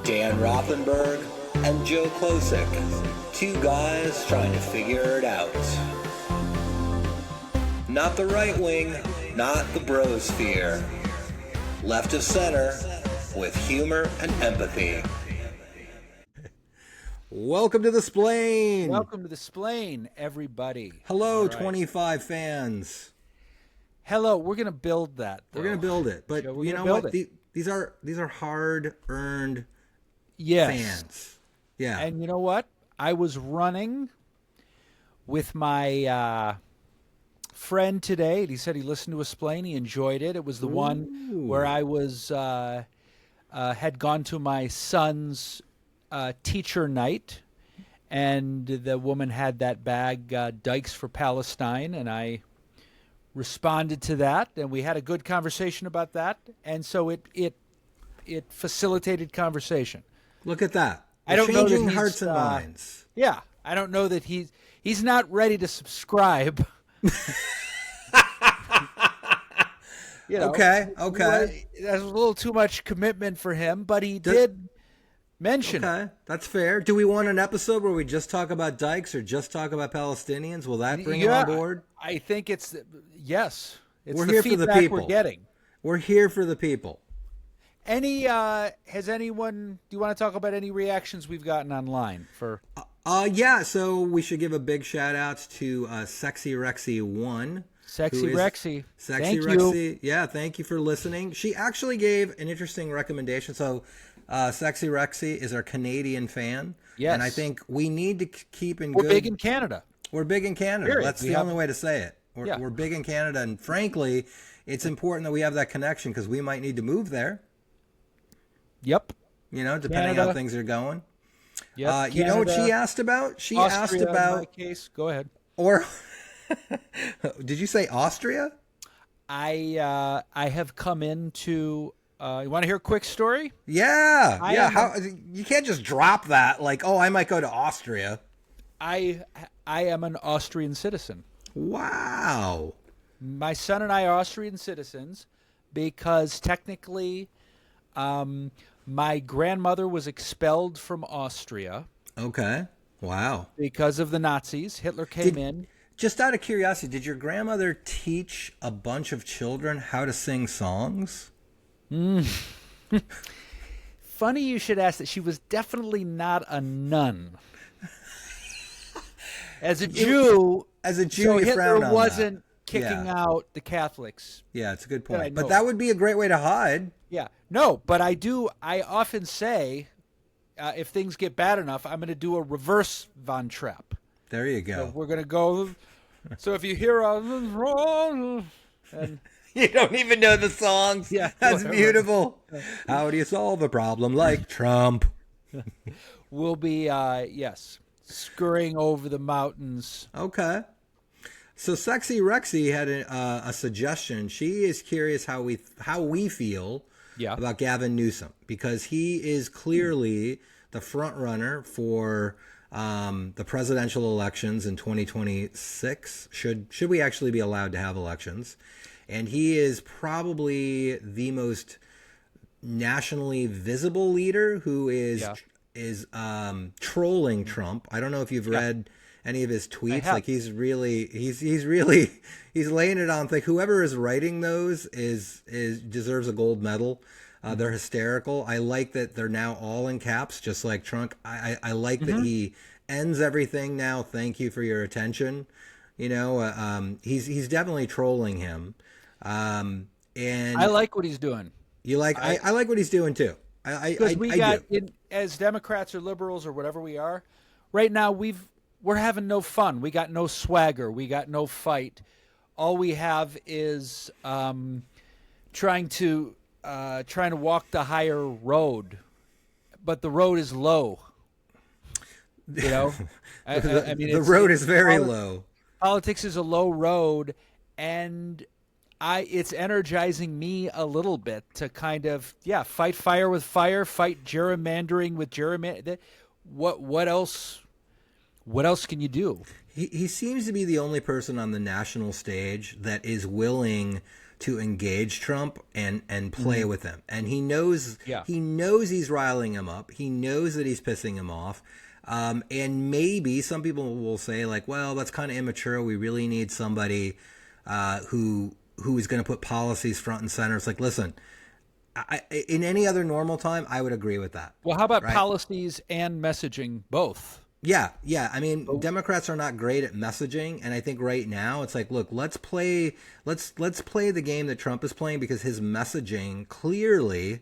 Dan Rothenberg and Joe Klosik, two guys trying to figure it out. Not the right wing, not the brosphere. Left of center, with humor and empathy. Welcome to the Splain. Welcome to the Splain, everybody. Hello, right. 25 fans. Hello, we're going to build that, though. We're going to build it. But Joe, you know what? These are hard-earned fans. Yeah. And you know what? I was running with my friend today. He said he listened to a Splain. He enjoyed it. It was the one where I was had gone to my son's teacher night, and the woman had that bag, Dykes for Palestine, and I responded to that, and we had a good conversation about that, and so it facilitated conversation. Look at that. I don't know that hearts and minds. Yeah, I don't know that he's not ready to subscribe. Okay. That's a little too much commitment for him, but he did mention. Okay, that's fair. Do we want an episode where we just talk about Dykes or just talk about Palestinians? Will that bring him on board? I think it's yes. We're here for the people. We're getting. We're here for the people. Has anyone? Do you want to talk about any reactions we've gotten online for? Yeah. So we should give a big shout out to Sexy Rexy 1. Sexy Rexy. Sexy Rexy. Yeah, thank you for listening. She actually gave an interesting recommendation. So Sexy Rexy is our Canadian fan. Yes. And I think we need to keep in We're big in Canada. We're big in Canada. Period. That's the only way to say it. We're big in Canada. And frankly, it's important that we have that connection because we might need to move there. Yep. You know, depending on how things are going. Yep. You know what she asked about? She Austria, asked about. In my case. Go ahead. Or did you say Austria? I have come into. You want to hear a quick story? Yeah. How you can't just drop that like, oh, I might go to Austria. I am an Austrian citizen. Wow. My son and I are Austrian citizens because technically, my grandmother was expelled from Austria. Okay. Wow. Because of the Nazis. Hitler came in. Just out of curiosity, did your grandmother teach a bunch of children how to sing songs? Funny you should ask that. She was definitely not a nun. As a Jew, so Hitler wasn't kicking out the Catholics. Yeah, it's a good point. But that would be a great way to hide. Yeah. No, but I often say, if things get bad enough, I'm going to do a reverse Von Trapp. There you go. So we're going to go. So if you hear and you don't even know the songs. Yeah, that's beautiful. How do you solve a problem like Trump? We'll be scurrying over the mountains. Okay. So Sexy Rexy had a suggestion. She is curious how we feel about Gavin Newsom because he is clearly the front runner for the presidential elections in 2026. Should we actually be allowed to have elections? And he is probably the most nationally visible leader who is trolling Trump. I don't know if you've read any of his tweets. Like he's laying it on thick. Whoever is writing those deserves a gold medal. They're hysterical. I like that they're now all in caps, just like Trump. I like that he ends everything now. Thank you for your attention. You know, he's definitely trolling him. And I like what he's doing. You like? I like what he's doing too. Because as Democrats or liberals or whatever we are, right now we're having no fun. We got no swagger. We got no fight. All we have is trying to walk the higher road, but the road is low. You know, I mean, the road is very low. Politics is a low road, and it's energizing me a little bit to kind of fight fire with fire, fight gerrymandering with gerrymandering. What else? What else can you do? He seems to be the only person on the national stage that is willing to engage Trump and play with him. And he knows he's riling him up. He knows that he's pissing him off. And maybe some people will say like, well, that's kind of immature. We really need somebody who is going to put policies front and center. It's like, listen, in any other normal time, I would agree with that. Well, how about policies and messaging both? Yeah. I mean, Democrats are not great at messaging, and I think right now it's like, look, let's play the game that Trump is playing, because his messaging clearly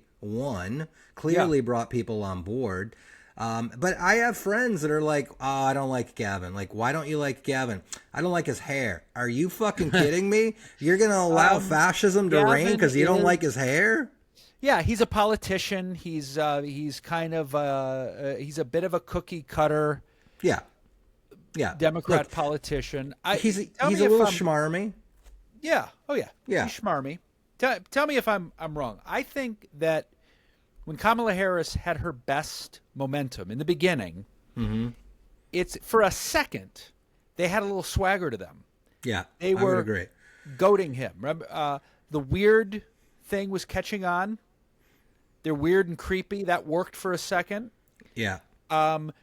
brought people on board. But I have friends that are like, oh, I don't like Gavin. Like, why don't you like Gavin? I don't like his hair. Are you fucking kidding me? You're going to allow fascism to reign because you don't like his hair? Yeah, he's a politician. He's kind of he's a bit of a cookie cutter. Yeah. Democrat politician. He's a little schmarmy. Yeah. Oh yeah. Yeah. He's schmarmy. Tell me if I'm wrong. I think that when Kamala Harris had her best momentum in the beginning, it's for a second they had a little swagger to them. Yeah, they were I would agree. Goading him. Remember, the weird thing was catching on. They're weird and creepy. That worked for a second. Yeah.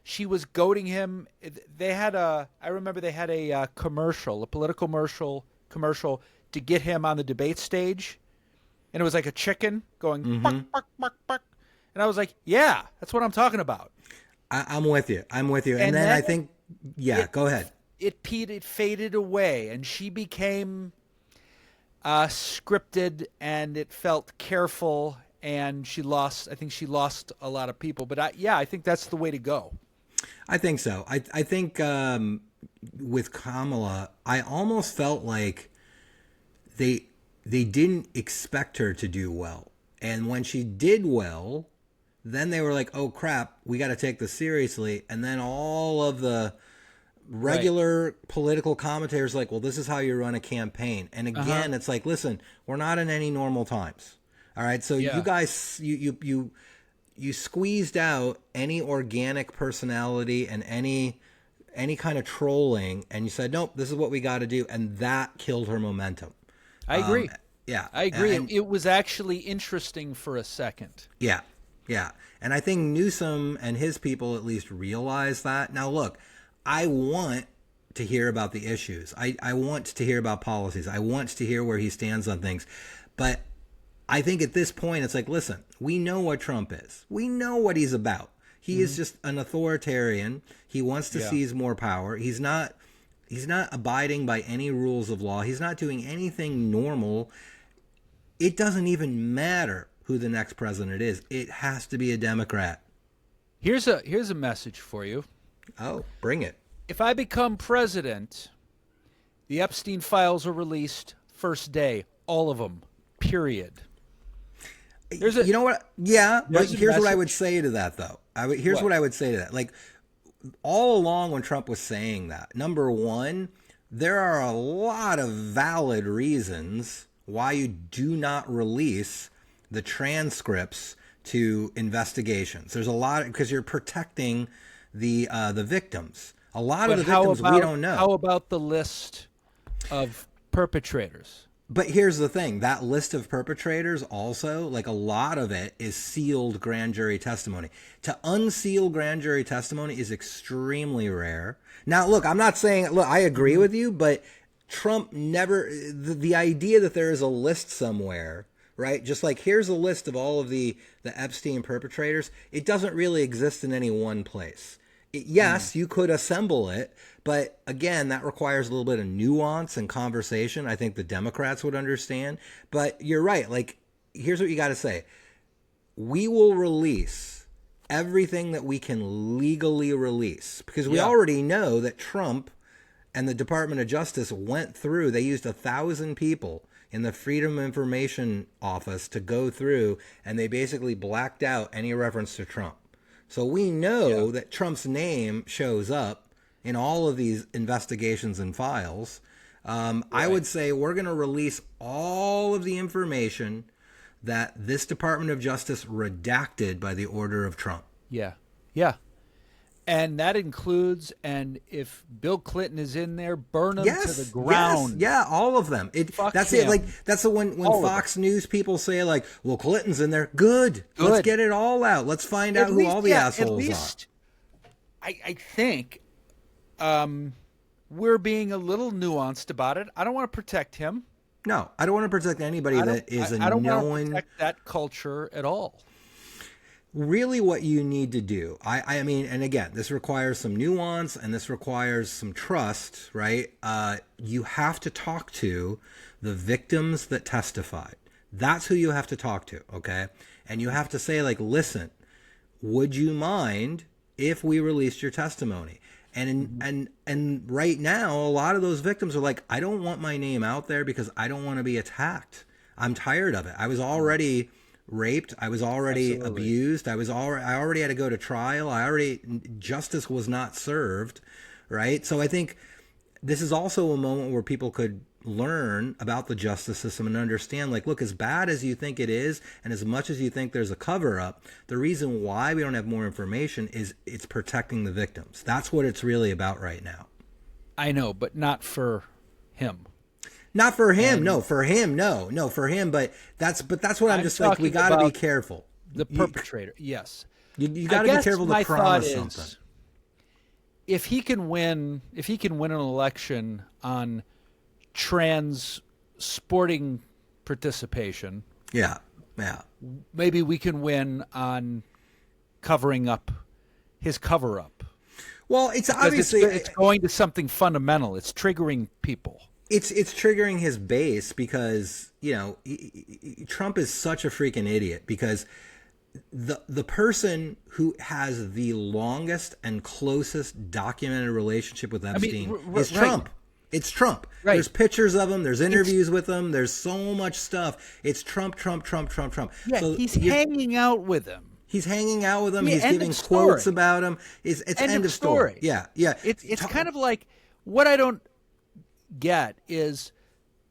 She was goading him. I remember they had a commercial, a political commercial to get him on the debate stage. And it was like a chicken going bark, bark, bark, bark. And I was like, yeah, that's what I'm talking about. I'm with you. And then I think, go ahead. It faded away, and she became scripted, and it felt careful, and I think she lost a lot of people. But I think that's the way to go. I think so. I think with Kamala, I almost felt like they didn't expect her to do well. And when she did well, then they were like, oh, crap, we got to take this seriously. And then all of the regular political commentators like, well, this is how you run a campaign. And again, it's like, listen, we're not in any normal times. All right. So you guys, you squeezed out any organic personality and any kind of trolling. And you said, nope, this is what we got to do. And that killed her momentum. I agree. I agree. And it was actually interesting for a second. Yeah. And I think Newsom and his people at least realize that. Now, look, I want to hear about the issues. I want to hear about policies. I want to hear where he stands on things. But I think at this point, it's like, listen, we know what Trump is. We know what he's about. He is just an authoritarian. He wants to seize more power. He's not abiding by any rules of law. He's not doing anything normal. It doesn't even matter who the next president is. It has to be a Democrat. Here's a message for you. Oh, bring it. If I become president, the Epstein files are released first day, all of them, period. You know what? Yeah, but here's what I would say to that, though. Here's what I would say to that. Like, all along when Trump was saying that, number one, there are a lot of valid reasons why you do not release the transcripts to investigations. There's a lot, because you're protecting the victims. A lot of the victims we don't know. How about the list of perpetrators? But here's the thing. That list of perpetrators also, like, a lot of it is sealed grand jury testimony. To unseal grand jury testimony is extremely rare. Now, look, I'm not saying, look, I agree with you, but Trump never, the idea that there is a list somewhere, right? Just like, here's a list of all of the Epstein perpetrators. It doesn't really exist in any one place. Yes, you could assemble it, but again, that requires a little bit of nuance and conversation. I think the Democrats would understand. But you're right. Like, here's what you got to say. We will release everything that we can legally release, because we already know that Trump and the Department of Justice went through. They used 1,000 people in the Freedom of Information Office to go through, and they basically blacked out any reference to Trump. So we know that Trump's name shows up in all of these investigations and files. I would say we're going to release all of the information that this Department of Justice redacted by the order of Trump. Yeah. And that includes, and if Bill Clinton is in there, burn him to the ground. Yes, yeah, all of them. That's him. it. Like that's the when Fox News people say like, "Well, Clinton's in there." Good. Let's get it all out. Let's find out who all the assholes at least, are. I think we're being a little nuanced about it. I don't want to protect him. No, I don't want to protect anybody that is a known. I don't want to protect that culture at all. Really what you need to do, I mean, and again, this requires some nuance and this requires some trust, right? You have to talk to the victims that testified. That's who you have to talk to, okay? And you have to say, like, listen, would you mind if we released your testimony? And right now, a lot of those victims are like, I don't want my name out there because I don't want to be attacked. I'm tired of it. I was already raped. I was already abused. I already had to go to trial. Justice was not served, right? So I think this is also a moment where people could learn about the justice system and understand, like, look, as bad as you think it is, and as much as you think there's a cover up, the reason why we don't have more information is it's protecting the victims. That's what it's really about right now. I know, but not for him. Not for him, no. For him, no. For him, but that's what I'm just like. We got to be careful. The perpetrator, yes. You got to be careful to promise something. If he can win an election on trans sporting participation, yeah, maybe we can win on covering up his cover up. Well, it's obviously it's going to something fundamental. It's triggering people. It's triggering his base because, you know, Trump is such a freaking idiot because the person who has the longest and closest documented relationship with Epstein is Trump. Right. It's Trump. Right. There's pictures of him. There's interviews with him. There's so much stuff. It's Trump. Yeah, so he's hanging out with him. He's hanging out with him. He's giving quotes about him. It's end of story. Yeah. It's kind of like what I don't get is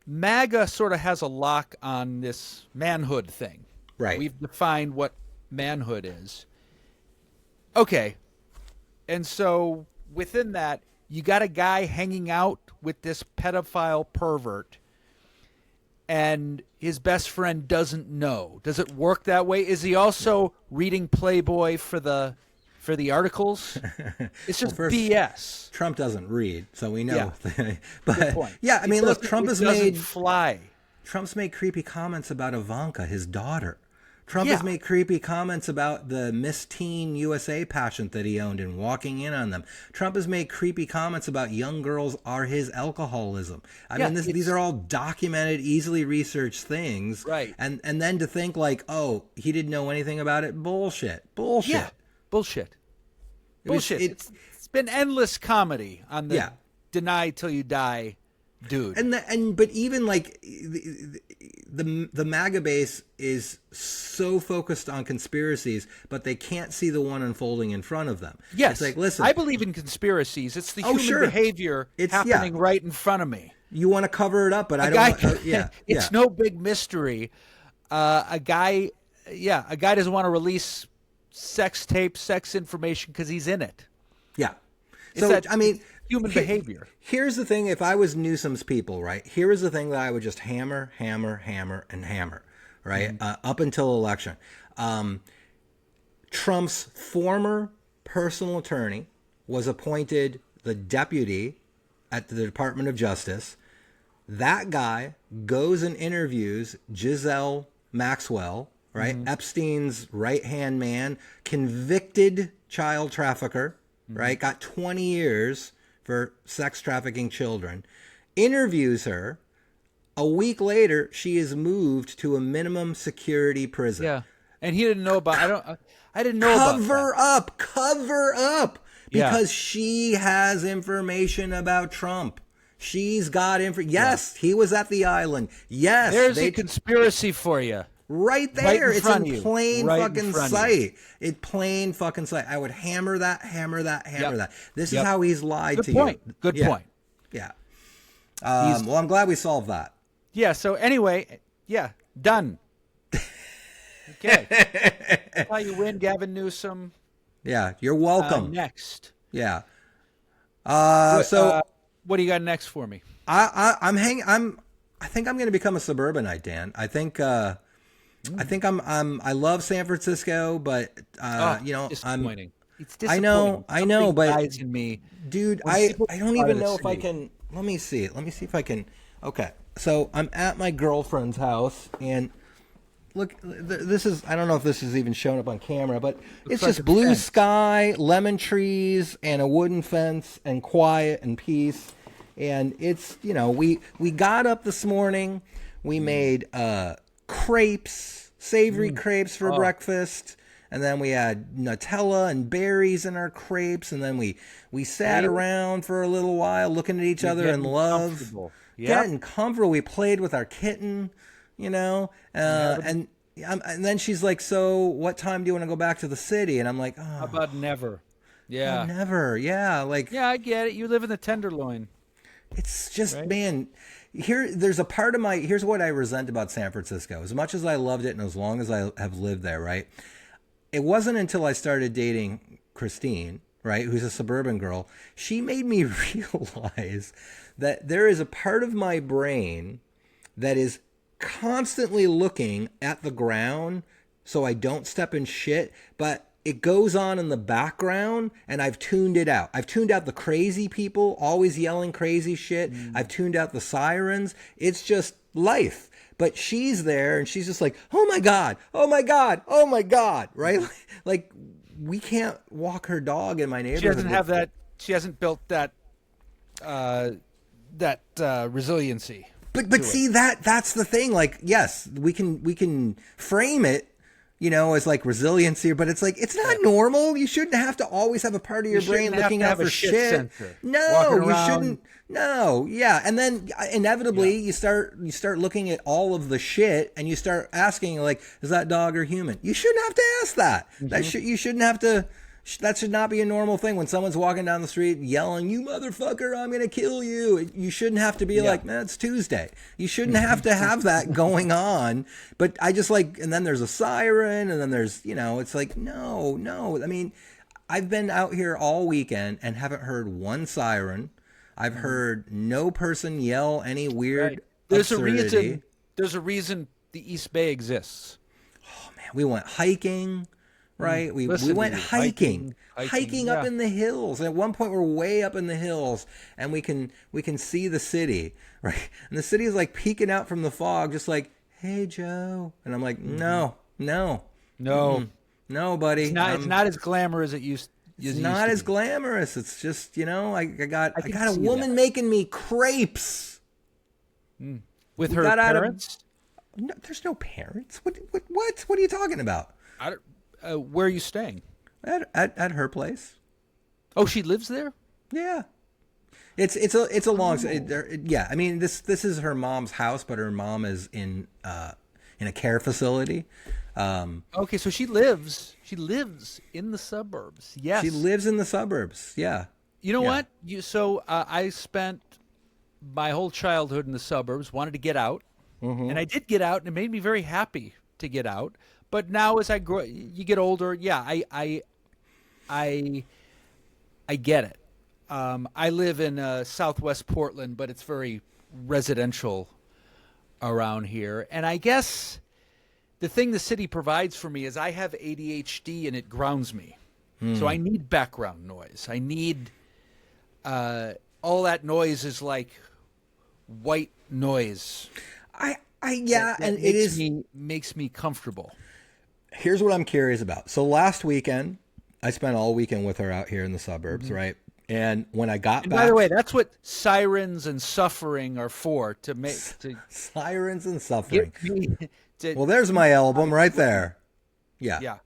MAGA sort of has a lock on this manhood thing. Right. We've defined what manhood is. Okay. And so within that, you got a guy hanging out with this pedophile pervert and his best friend doesn't know. Does it work that way? Is he also reading Playboy for the articles? It's just BS. Trump doesn't read, so we know. Yeah. But yeah, I mean, look, Trump's made creepy comments about Ivanka, his daughter. Trump has made creepy comments about the Miss Teen USA pageant that he owned and walking in on them. Trump has made creepy comments about young girls are his alcoholism. I mean, these are all documented, easily researched things. Right. And then to think like, oh, he didn't know anything about it. Bullshit. Yeah. Bullshit. It's been endless comedy on the deny till you die dude. But even like the MAGA base is so focused on conspiracies, but they can't see the one unfolding in front of them. Yes. It's like, listen, I believe in conspiracies. It's the human behavior happening right in front of me. You want to cover it up, but I don't. It's no big mystery. A guy doesn't want to release sex tape, sex information because he's in it. Yeah. So I mean, human behavior. Here's the thing: if I was Newsom's people, right? Here is the thing that I would just hammer, right? Up until election, Trump's former personal attorney was appointed the deputy at the Department of Justice. That guy goes and interviews Ghislaine Maxwell, right? Mm-hmm. Epstein's right-hand man, convicted child trafficker, right? Got 20 years for sex trafficking children. Interviews her. A week later, she is moved to a minimum security prison. Yeah. And he didn't know about I didn't know about that. Cover up. Because she has information about Trump. She's got Yes, he was at the island. Yes. There's a conspiracy for you. Right there. Right it's in plain fucking sight. It's plain fucking sight. I would hammer that. This is how he's lied to you. Good point. Yeah. Well, I'm glad we solved that. Yeah. So anyway, done. Okay. That's how you win, Gavin Newsom. Yeah, you're welcome. Next. Yeah. So what do you got next for me? I think I'm going to become a suburbanite, Dan. I think I love San Francisco, but disappointing. It's disappointing. I know, but lies in me, dude, I don't even know if I can. Let me see if I can. Okay, so I'm at my girlfriend's house, and look, this is, I don't know if this is even showing up on camera, but it's just blue sky, lemon trees, and a wooden fence, and quiet and peace. And it's, we got up this morning. We made crepes, savory crepes for breakfast. And then we had Nutella and berries in our crepes. And then we sat around for a little while looking at each other in love. Getting comfortable. We played with our kitten, and then she's like, so what time do you want to go back to the city? And I'm like, oh. How about never? Yeah. Never. Yeah. Yeah, I get it. You live in the Tenderloin. It's just, man, here's what I resent about San Francisco. As much as I loved it and as long as I have lived there, right? It wasn't until I started dating Christine, right, who's a suburban girl, she made me realize that there is a part of my brain that is constantly looking at the ground so I don't step in shit, but it goes on in the background, and I've tuned it out. I've tuned out the crazy people always yelling crazy shit. I've tuned out the sirens. It's just life. But she's there, and she's just like, oh my God, oh my God, oh my God, right? Like, we can't walk her dog in my neighborhood. She doesn't have that. She hasn't built that resiliency. But see, that's the thing. Like, yes, we can frame it, as like resiliency, but it's like, it's not normal. You shouldn't have to always have a part of your brain looking out for shit. No, you shouldn't. No, yeah. And then inevitably you start looking at all of the shit and you start asking, like, is that dog or human? You shouldn't have to ask that. You shouldn't have to. That should not be a normal thing when someone's walking down the street yelling, you motherfucker, I'm going to kill you. You shouldn't have to be like, man, it's Tuesday. You shouldn't have to have that going on. But I just and then there's a siren, and then there's, it's like, no. I mean, I've been out here all weekend and haven't heard one siren. I've heard no person yell any weird absurdity. There's a reason the East Bay exists. Oh, man, we went hiking. Right, we went hiking up in the hills. And at one point, we're way up in the hills, and we can see the city, right? And the city is like peeking out from the fog, just like, "Hey, Joe," and I'm like, "No, buddy." It's not as glamorous as it used. It's not as glamorous. It's just, I got a woman making me crepes with her parents. No, there's no parents. What are you talking about? Where are you staying? At her place. Oh, she lives there? Yeah. It's a long. Yeah, I mean, this is her mom's house, but her mom is in a care facility. Okay, so she lives in the suburbs. Yes, she lives in the suburbs. Yeah. You know what? I spent my whole childhood in the suburbs. Wanted to get out, and I did get out, and it made me very happy to get out. But now, as you get older, yeah, I get it. I live in Southwest Portland, but it's very residential around here. And I guess the thing the city provides for me is I have ADHD, and it grounds me. So I need background noise. I need all that noise is like white noise. It makes me comfortable. Here's what I'm curious about. So last weekend, I spent all weekend with her out here in the suburbs, right? And when I got back, by the way, that's what sirens and suffering are for, to make sirens and suffering. Well, there's my album right there. Yeah.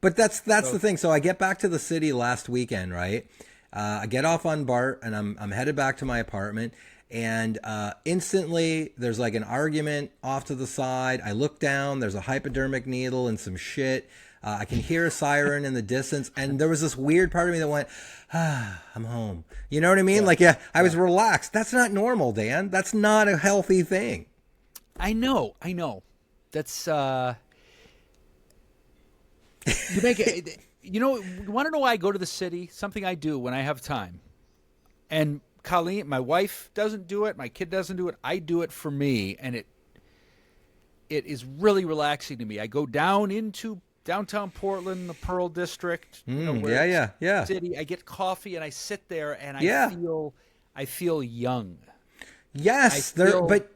But that's the thing. So I get back to the city last weekend, right? I get off on BART, and I'm headed back to my apartment. And instantly, there's like an argument off to the side. I look down. There's a hypodermic needle and some shit. I can hear a siren in the distance. And there was this weird part of me that went, I'm home. You know what I mean? I was relaxed. That's not normal, Dan. That's not a healthy thing. I know. That's you make it. You want to know why I go to the city? Something I do when I have time. And Colleen, my wife doesn't do it. My kid doesn't do it. I do it for me, and it is really relaxing to me. I go down into downtown Portland, the Pearl District. Yeah. City. I get coffee and I sit there and I feel young. Yes, but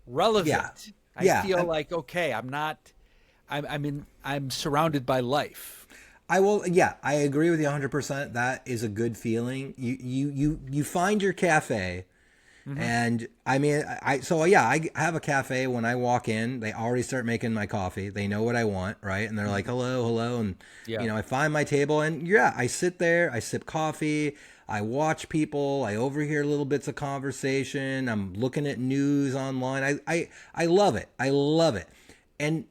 relevant. I feel like okay. I'm surrounded by life. I agree with you 100%. That is a good feeling. You find your cafe, and I have a cafe. When I walk in, they already start making my coffee. They know what I want, right? And they're like, hello, and I find my table, and I sit there, I sip coffee, I watch people, I overhear little bits of conversation, I'm looking at news online. I love it. And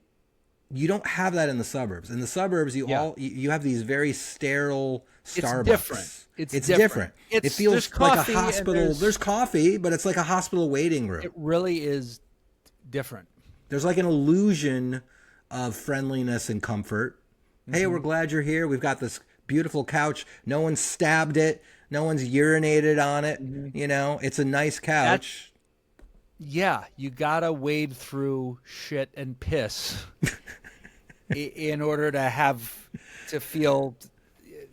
you don't have that in the suburbs. In the suburbs, you have these very sterile Starbucks. It's different. It feels like a hospital. There's coffee, but it's like a hospital waiting room. It really is different. There's like an illusion of friendliness and comfort. Hey, we're glad you're here. We've got this beautiful couch. No one stabbed it. No one's urinated on it. It's a nice couch. You gotta wade through shit and piss in order to feel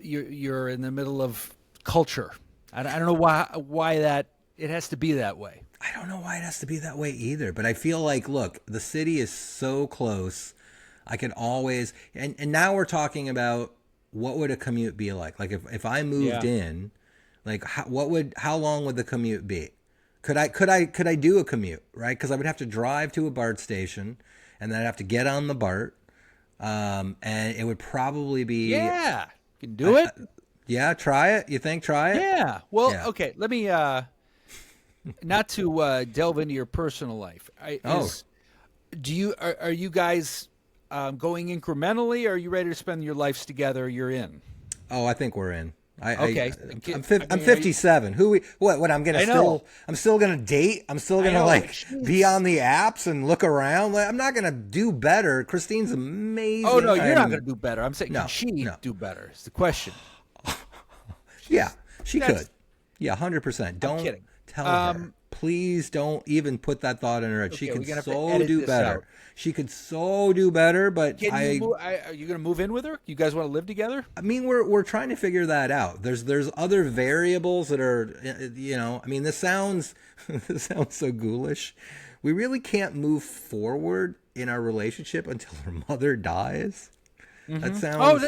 you're in the middle of culture. I don't know why that it has to be that way. I don't know why it has to be that way either. But I feel like, look, the city is so close. I could always and now we're talking about what would a commute be like? Like if I moved in, like how long would the commute be? Could I do a commute, right? Because I would have to drive to a BART station, and then I'd have to get on the BART, and it would probably be you can do it. Try it. You think? Try it. Yeah. Well, okay. Let me not to delve into your personal life. Are you guys going incrementally? Or are you ready to spend your lives together? You're in. Oh, I think we're in. Okay. I'm 57. I'm still gonna date. I'm still gonna be on the apps and look around. Like, I'm not gonna do better. Christine's amazing. Oh no, you're not gonna do better. I'm saying can she do better? Is the question. She could. 100%. Don't tell her. Please don't even put that thought in her head. She could so do better. She could so do better, but are you going to move in with her? You guys want to live together? I mean, we're trying to figure that out. There's other variables that are, I mean, this sounds so ghoulish. We really can't move forward in our relationship until her mother dies. That sounds.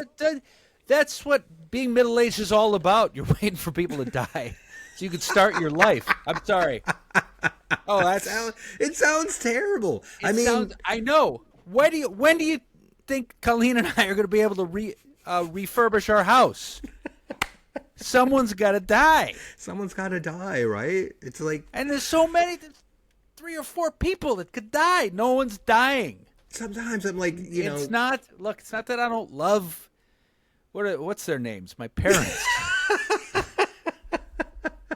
That's what being middle-aged is all about. You're waiting for people to die so you can start your life. I'm sorry. It sounds terrible. I know. When do you think Colleen and I are going to be able to refurbish our house? Someone's got to die. Someone's got to die, right? It's like, and there's so many, 3 or 4 people that could die. No one's dying. Sometimes I'm like, it's not that I don't love. What's their names? My parents.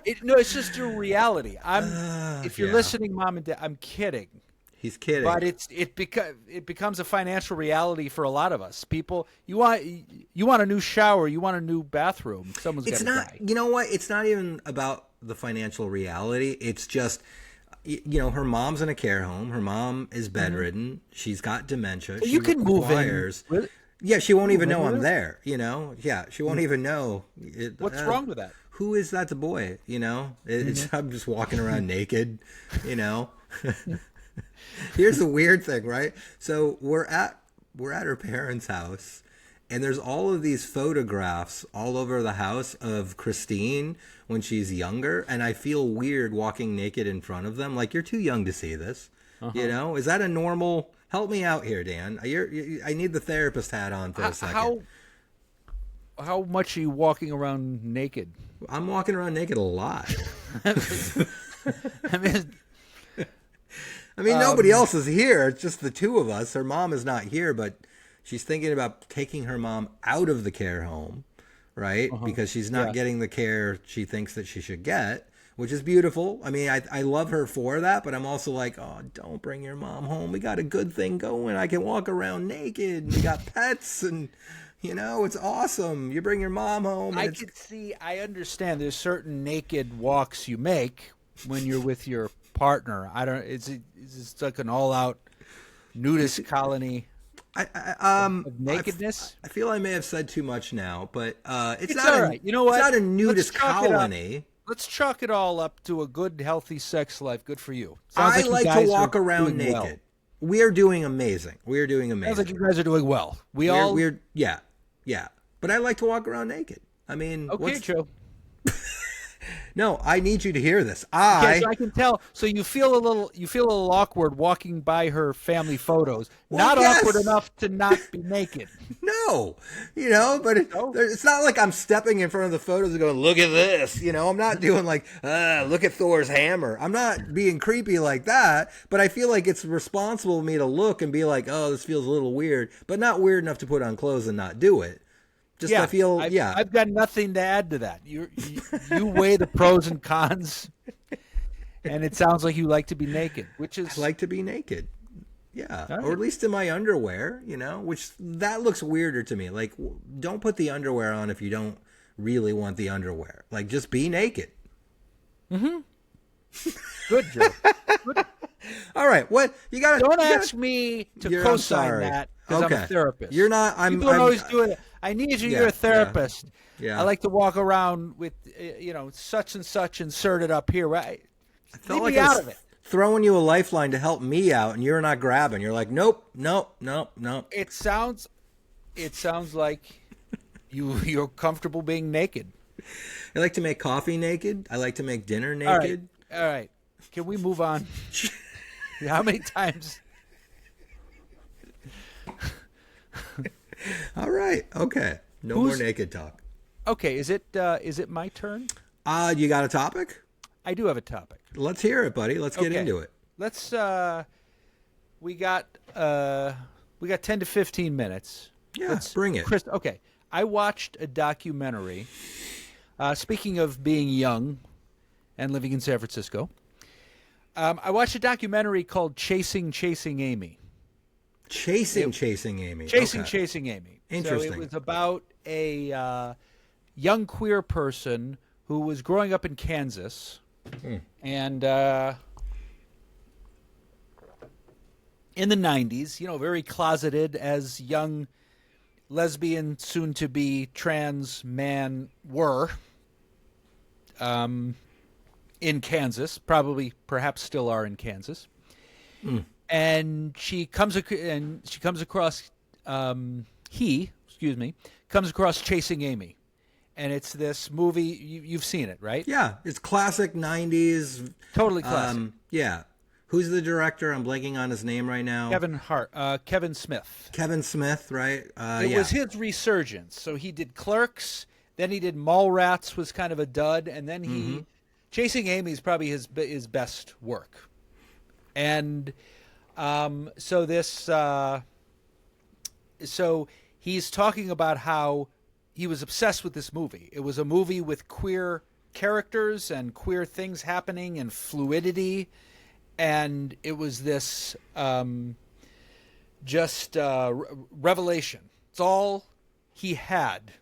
It's just a reality. If you're listening, Mom and Dad, I'm kidding. He's kidding. But it becomes a financial reality for a lot of us. People, you want a new shower, you want a new bathroom. Someone's got to die. You know what? It's not even about the financial reality. It's just, her mom's in a care home. Her mom is bedridden. She's got dementia. So you can move in. Really? Yeah, she won't even know I'm there. Yeah, she won't even know. What's wrong with that? Who is that boy? I'm just walking around naked. Here's the weird thing, right? So we're at her parents' house, and there's all of these photographs all over the house of Christine when she's younger, and I feel weird walking naked in front of them. Like, you're too young to see this. Is that a normal? Help me out here, Dan. I need the therapist hat on for a second. How much are you walking around naked? I'm walking around naked a lot. I mean, nobody else is here. It's just the two of us. Her mom is not here, but she's thinking about taking her mom out of the care home, right? Because she's not getting the care she thinks that she should get, which is beautiful. I mean, I love her for that, but I'm also like, oh, don't bring your mom home. We got a good thing going. I can walk around naked. We got pets and, You know, it's awesome. You bring your mom home. I understand there's certain naked walks you make when you're with your partner. Is it like an all-out nudist colony of nakedness? I feel I may have said too much now, but it's not all right. You know what? It's not a nudist colony. Let's chalk it all up to a good, healthy sex life. Good for you. I like to walk around naked. Well. We are doing amazing. Sounds like you guys are doing well. Yeah. But I like to walk around naked. I mean, okay, Joe. No, I need you to hear this. So I can tell. So you feel a little awkward walking by her family photos. Well, awkward enough to not be naked. No, but it's not like I'm stepping in front of the photos and going, "Look at this." I'm not doing like, "Look at Thor's hammer." I'm not being creepy like that. But I feel like it's responsible of me to look and be like, "Oh, this feels a little weird," but not weird enough to put on clothes and not do it. I've got nothing to add to that. You weigh the pros and cons, and it sounds like you like to be naked, which is... I like to be naked, yeah, right. Or at least in my underwear, which that looks weirder to me. Like, don't put the underwear on if you don't really want the underwear. Like, just be naked. Mm-hmm. Good, Joe. Good. All right, what you got? Don't ask me to co-sign that because I'm a therapist. You're not. People always do it. I need you. You're a therapist. Yeah. I like to walk around with such and such inserted up here. Right? I felt like out of it. Throwing you a lifeline to help me out, and you're not grabbing. You're like, nope. It sounds like you're comfortable being naked. I like to make coffee naked. I like to make dinner naked. All right. Can we move on? How many times? All right. Okay. More naked talk. Okay. Is it my turn? You got a topic? I do have a topic. Let's hear it, buddy. Let's get into it. Let's. We got 10 to 15 minutes. Yeah. Bring it. Okay. I watched a documentary. Speaking of being young and living in San Francisco, I watched a documentary called Chasing Amy. Chasing Amy. Chasing Amy. Interesting. So it was about a young queer person who was growing up in Kansas, and in the 90s, very closeted as young lesbian, soon-to-be trans man were in Kansas, perhaps still are in Kansas. And he comes across Chasing Amy, and it's this movie. You've seen it, right? Yeah, it's classic 90s. Totally classic. Yeah. Who's the director? I'm blanking on his name right now. Kevin Smith. Kevin Smith, right? It was his resurgence. So he did Clerks, then he did Mallrats, was kind of a dud, and then Chasing Amy is probably his best work. And so he's talking about how he was obsessed with this movie. It was a movie with queer characters and queer things happening and fluidity. And it was this revelation. It's all he had,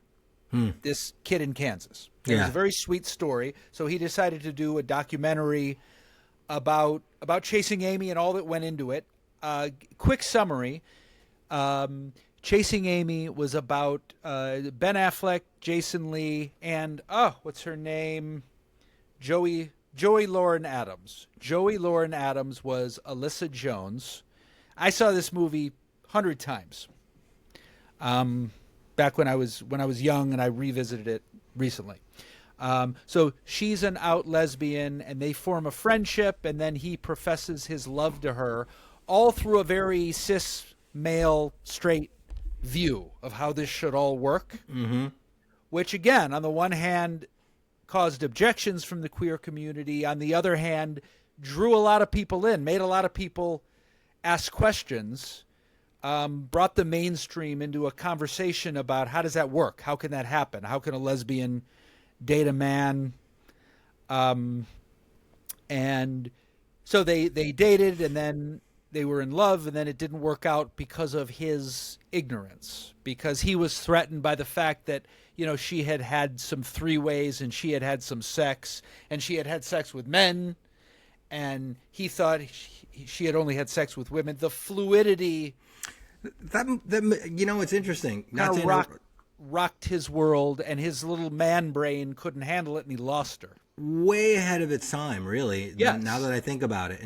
this kid in Kansas. It was a very sweet story. So he decided to do a documentary about Chasing Amy and all that went into it. Quick summary. Chasing Amy was about Ben Affleck, Jason Lee, and what's her name? Joey Lauren Adams. Joey Lauren Adams was Alyssa Jones. I saw this movie 100 times. Back when I was young, and I revisited it recently. So she's an out lesbian, and they form a friendship, and then he professes his love to her, all through a very cis male straight view of how this should all work. Mm-hmm. Which, again, on the one hand, caused objections from the queer community. On the other hand, drew a lot of people in, made a lot of people ask questions, brought the mainstream into a conversation about how does that work? How can that happen? How can a lesbian date a man? And so they dated, and then they were in love, and then it didn't work out because of his ignorance, because he was threatened by the fact that, she had had some three-ways and she had had some sex, and she had had sex with men, and he thought she had only had sex with women. The fluidity that it's interesting. Not to rocked his world, and his little man brain couldn't handle it, and he lost her. Way ahead of its time, really. Yes. Now that I think about it,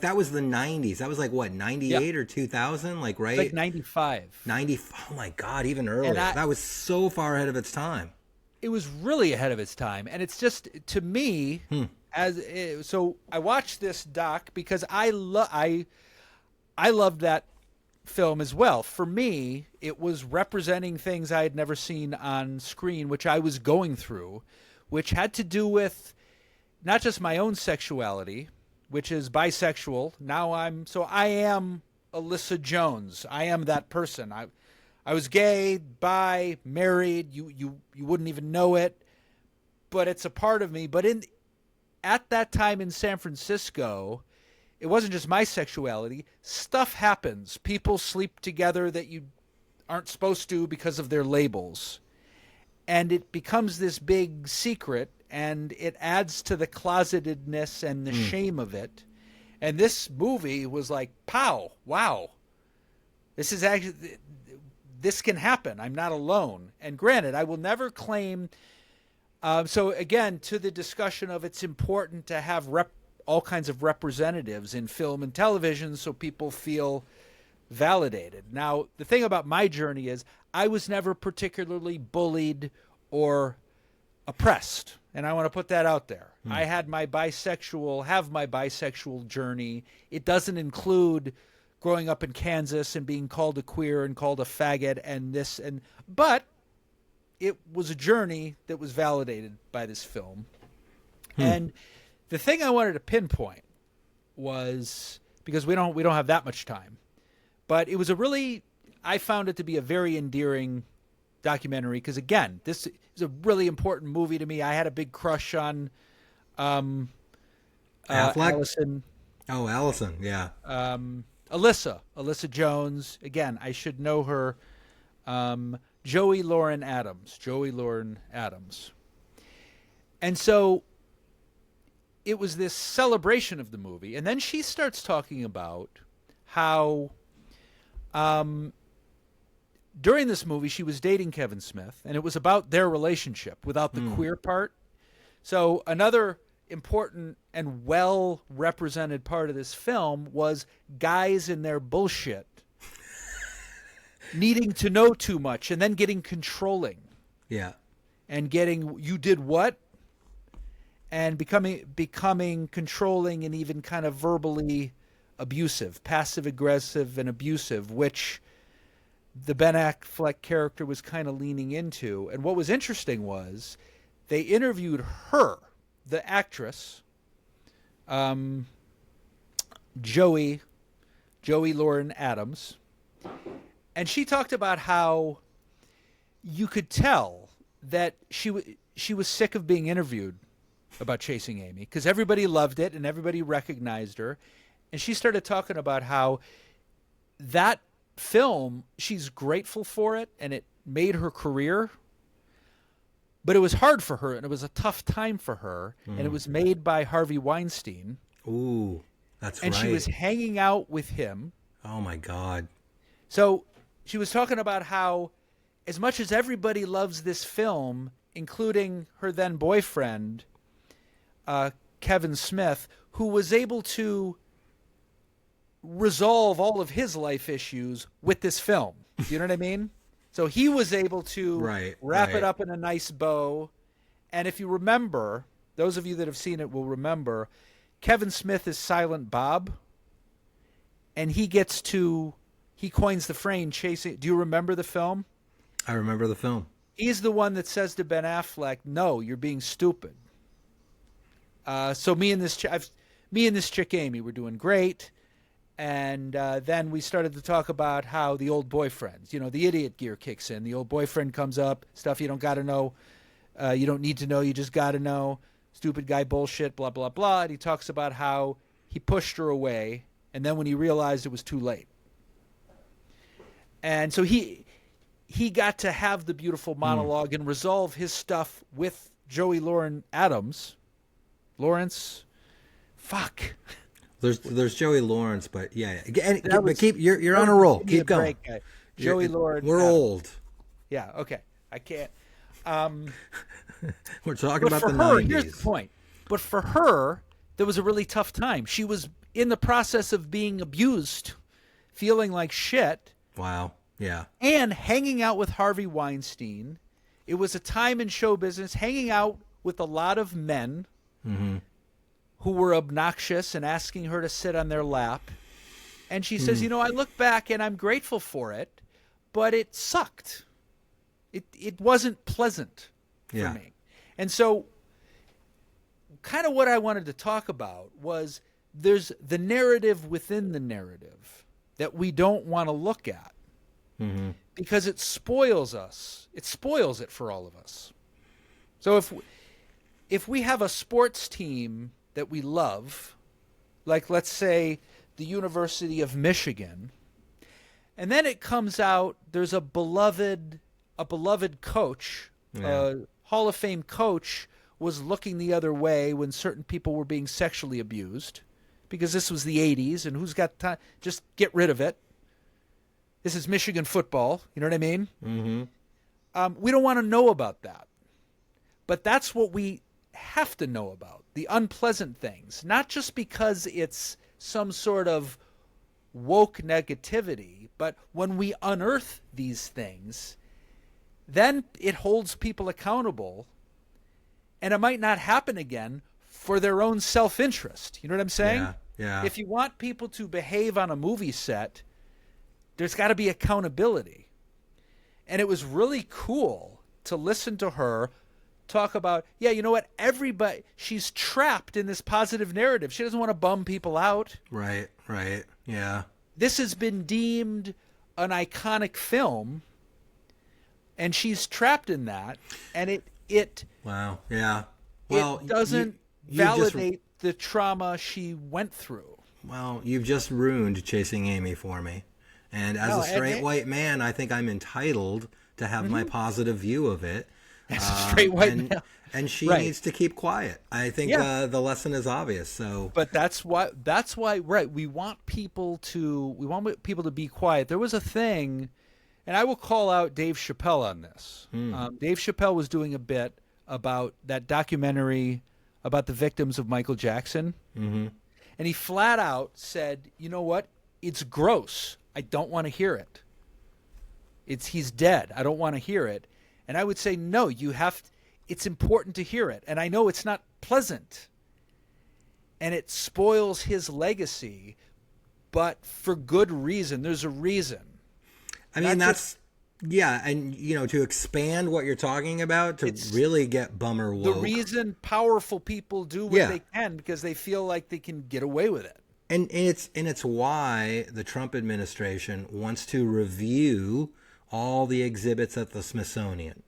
that was the 90s. That was like what, 98 or 2000, right? Like 95. 90. Oh my God, even earlier. That was so far ahead of its time. It was really ahead of its time, and it's just, to me, so I watched this doc because I loved that film as well. For me, it was representing things I had never seen on screen, which I was going through, which had to do with not just my own sexuality, which is bisexual. Now I am Alyssa Jones. I am that person. I was gay, bi, married. You wouldn't even know it, but it's a part of me. But at that time in San Francisco, it wasn't just my sexuality. Stuff happens. People sleep together that you aren't supposed to because of their labels. And it becomes this big secret, and it adds to the closetedness and the shame of it. And this movie was like, pow, wow. This can happen. I'm not alone. And granted, I will never claim. So again, to the discussion of it's important to have all kinds of representatives in film and television so people feel validated. Now, the thing about my journey is I was never particularly bullied or oppressed, and I want to put that out there. I had my bisexual journey. It doesn't include growing up in Kansas and being called a queer and called a faggot but it was a journey that was validated by this film. And the thing I wanted to pinpoint was, because we don't have that much time, but it was I found it to be a very endearing documentary, because again, this is a really important movie to me. I had a big crush on Affleck? Allison. Oh, Allison, yeah. Alyssa Jones. Again, I should know her. Joey Lauren Adams. And so it was this celebration of the movie. And then she starts talking about how during this movie she was dating Kevin Smith, and it was about their relationship without the queer part. So another important and well-represented part of this film was guys in their bullshit needing to know too much and then getting controlling. Yeah. And getting, you did what? And becoming controlling and even kind of verbally abusive, passive-aggressive and abusive, which the Ben Affleck character was kind of leaning into. And what was interesting was they interviewed her, the actress, Joey Lauren Adams, and she talked about how you could tell that she was sick of being interviewed about Chasing Amy, because everybody loved it and everybody recognized her. And she started talking about how that film, she's grateful for it and it made her career, but it was hard for her and it was a tough time for her. And it was made by Harvey Weinstein. Ooh, that's right. And she was hanging out with him. Oh my God. So she was talking about how, as much as everybody loves this film, including her then boyfriend, Kevin Smith, who was able to resolve all of his life issues with this film. You know what I mean? So he was able to wrap it up in a nice bow. And if you remember, those of you that have seen it will remember, Kevin Smith is Silent Bob. And he coins the phrase chasing. Do you remember the film? I remember the film. He's the one that says to Ben Affleck, "No, you're being stupid." So me and this chick Amy were doing great, and then we started to talk about how the old boyfriends, the idiot gear kicks in. The old boyfriend comes up, stuff you don't got to know, you don't need to know, you just got to know. Stupid guy bullshit, blah blah blah. And he talks about how he pushed her away, And then when he realized it was too late. And so he got to have the beautiful monologue and resolve his stuff with Joey Lawrence. Fuck. There's Joey Lawrence, but yeah. You're on a roll. Keep going. Break, Joey Lawrence. We're old. Yeah. Okay. I can't. We're talking about the 90s. Here's the point. But for her, there was a really tough time. She was in the process of being abused, feeling like shit. Wow. Yeah. And hanging out with Harvey Weinstein. It was a time in show business, hanging out with a lot of men who were obnoxious and asking her to sit on their lap. And she says, I look back and I'm grateful for it, but it sucked. It wasn't pleasant for me. And so kind of what I wanted to talk about was there's the narrative within the narrative that we don't want to look at because it spoils us. It spoils it for all of us. So if we have a sports team that we love, like let's say the University of Michigan, and then it comes out there's a beloved coach, Hall of Fame coach, was looking the other way when certain people were being sexually abused, because this was the 80s, and who's got time? Just get rid of it. This is Michigan football. You know what I mean? Mm-hmm. We don't want to know about that. But that's what we have to know about, the unpleasant things, not just because it's some sort of woke negativity, but when we unearth these things, then it holds people accountable, and it might not happen again for their own self-interest. You know what I'm saying? Yeah. If you want people to behave on a movie set, there's got to be accountability. And it was really cool to listen to her talk about, you know what, she's trapped in this positive narrative. She doesn't want to bum people out. Right, yeah. This has been deemed an iconic film, and she's trapped in that, and it wow, yeah. Well, it doesn't validate the trauma she went through. Well, you've just ruined Chasing Amy for me. And as a straight white man, I think I'm entitled to have my positive view of it. As a straight white man. And she needs to keep quiet. I think the lesson is obvious. So, but that's why we want people to be quiet. There was a thing, and I will call out Dave Chappelle on this. Dave Chappelle was doing a bit about that documentary about the victims of Michael Jackson, and he flat out said, "You know what? It's gross. I don't want to hear it. He's dead. I don't want to hear it." And I would say, no, it's important to hear it. And I know it's not pleasant. And it spoils his legacy, but for good reason. There's a reason. I mean, and to expand what you're talking about, to really get bummer woke. The reason powerful people do what they can, because they feel like they can get away with it. And it's why the Trump administration wants to review all the exhibits at the Smithsonian,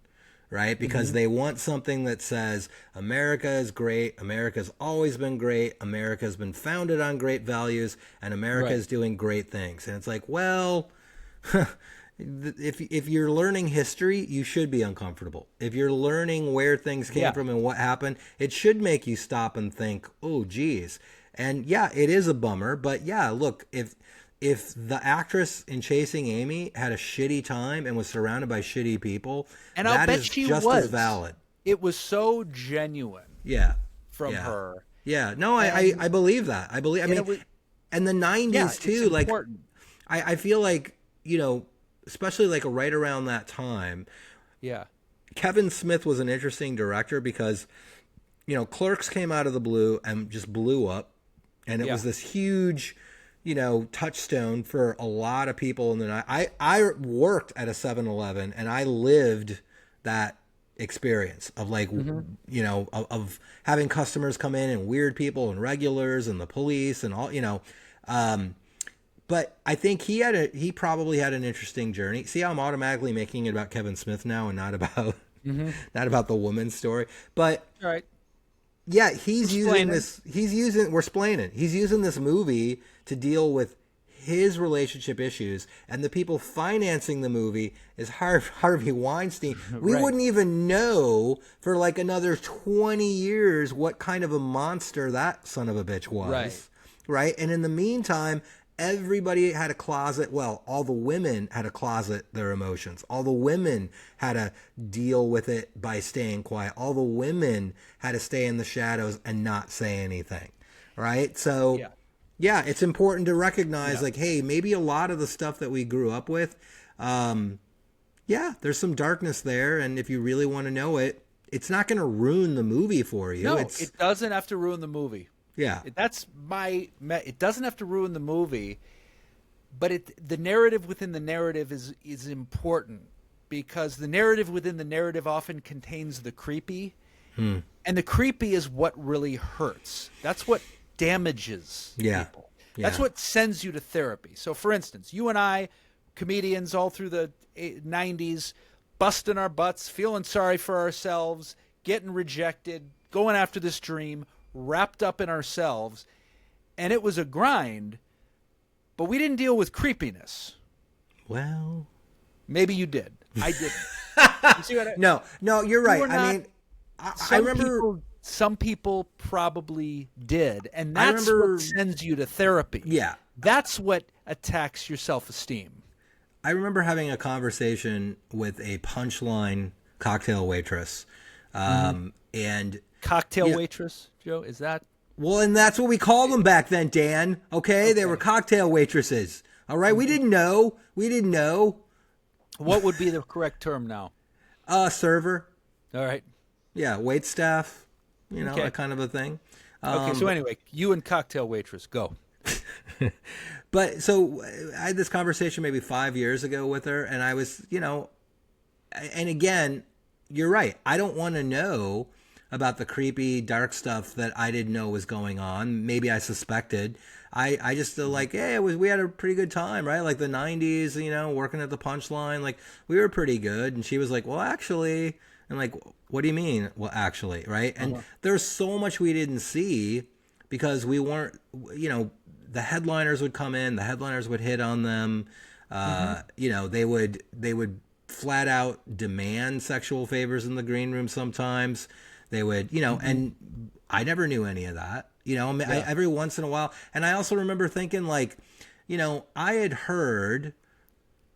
right? Because they want something that says America is great, America's always been great, America's been founded on great values, and America is doing great things. And it's like, well, if you're learning history, you should be uncomfortable. If you're learning where things came from and what happened, it should make you stop and think, oh, geez. And it is a bummer, but look, if the actress in Chasing Amy had a shitty time and was surrounded by shitty people, and I'll bet she was as valid. It was so genuine. From her. Yeah. No, I believe that. I mean, and the 90s too. Like, I feel like, especially like right around that time. Yeah. Kevin Smith was an interesting director because, Clerks came out of the blue and just blew up, and it was this huge, touchstone for a lot of people in the night. I worked at a 7-Eleven, and I lived that experience of like, of having customers come in and weird people and regulars and the police and all, but I think he probably had an interesting journey. See how I'm automatically making it about Kevin Smith now and not about, not about the woman's story. But, Yeah, he's using this. We're splaining. He's using this movie to deal with his relationship issues, and the people financing the movie is Harvey Weinstein. We wouldn't even know for like another 20 years what kind of a monster that son of a bitch was. Right? And in the meantime, everybody had a closet. Well, all the women had to closet their emotions. All the women had to deal with it by staying quiet. All the women had to stay in the shadows and not say anything. Right? So, yeah, it's important to recognize, like, hey, maybe a lot of the stuff that we grew up with, there's some darkness there. And if you really want to know it, it's not going to ruin the movie for you. No, it doesn't have to ruin the movie. Yeah. It doesn't have to ruin the movie, but the narrative within the narrative is important, because the narrative within the narrative often contains the creepy, and the creepy is what really hurts. That's what damages people. Yeah. That's what sends you to therapy. So, for instance, you and I, comedians all through the 90s, busting our butts, feeling sorry for ourselves, getting rejected, going after this dream, wrapped up in ourselves, and it was a grind, but we didn't deal with creepiness. Well, maybe you did. I didn't. You see what No, you're right. I mean, I remember some people probably did, and that's what sends you to therapy. Yeah. That's what attacks your self-esteem. I remember having a conversation with a Punchline cocktail waitress, and cocktail waitress, Joe, is that? Well, and that's what we called them back then, Dan. Okay? They were cocktail waitresses. All right? We didn't know. What would be the correct term now? Server. All right. Yeah, wait staff. That kind of a thing. Okay, so anyway, you and cocktail waitress, go. But so I had this conversation maybe 5 years ago with her, and I was, and again, you're right. I don't want to know about the creepy, dark stuff that I didn't know was going on. Maybe I suspected. I just feel like, hey, we had a pretty good time, right? Like the 90s, working at the Punchline, like we were pretty good. And she was like, well, actually, and like, what do you mean? Well, actually, right? And there's so much we didn't see because we weren't, the headliners would come in, the headliners would hit on them. They would flat out demand sexual favors in the green room sometimes. They would, and I never knew any of that, every once in a while. And I also remember thinking like, I had heard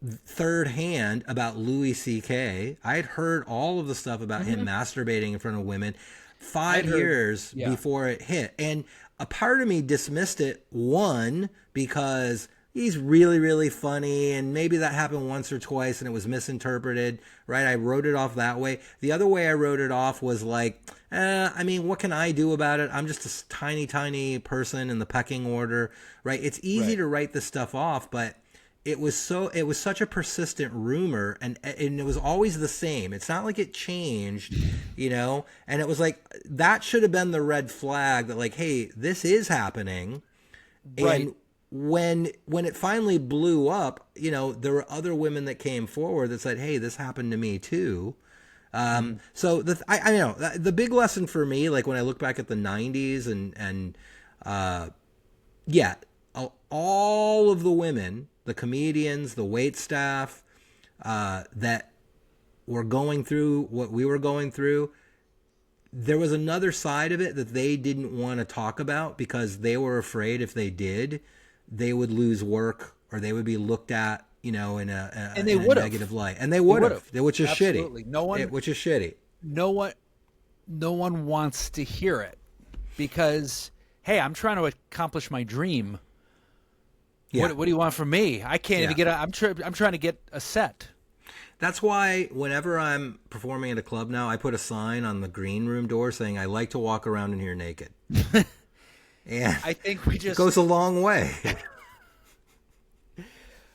third hand about Louis C.K. I had heard all of the stuff about him masturbating in front of women 5 years before it hit. And a part of me dismissed it, one, because he's really, really funny, and maybe that happened once or twice and it was misinterpreted, right? I wrote it off that way. The other way I wrote it off was like, what can I do about it? I'm just a tiny, tiny person in the pecking order, right? It's easy to write this stuff off, but it was such a persistent rumor, and it was always the same. It's not like it changed, and it was like, that should have been the red flag that like, hey, this is happening. Right. And when it finally blew up, there were other women that came forward that said, hey, this happened to me too. So I know the big lesson for me, like when I look back at the 90s and all of the women, the comedians, the wait staff, that were going through what we were going through, there was another side of it that they didn't want to talk about because they were afraid if they did, they would lose work or they would be looked at, in a negative light. And they would have, which is Absolutely. shitty. Which is shitty. No one wants to hear it because, hey, I'm trying to accomplish my dream. Yeah. What do you want from me? I can't even get I'm trying to get a set. That's why whenever I'm performing at a club now, I put a sign on the green room door saying, I like to walk around in here naked. And I think it goes a long way.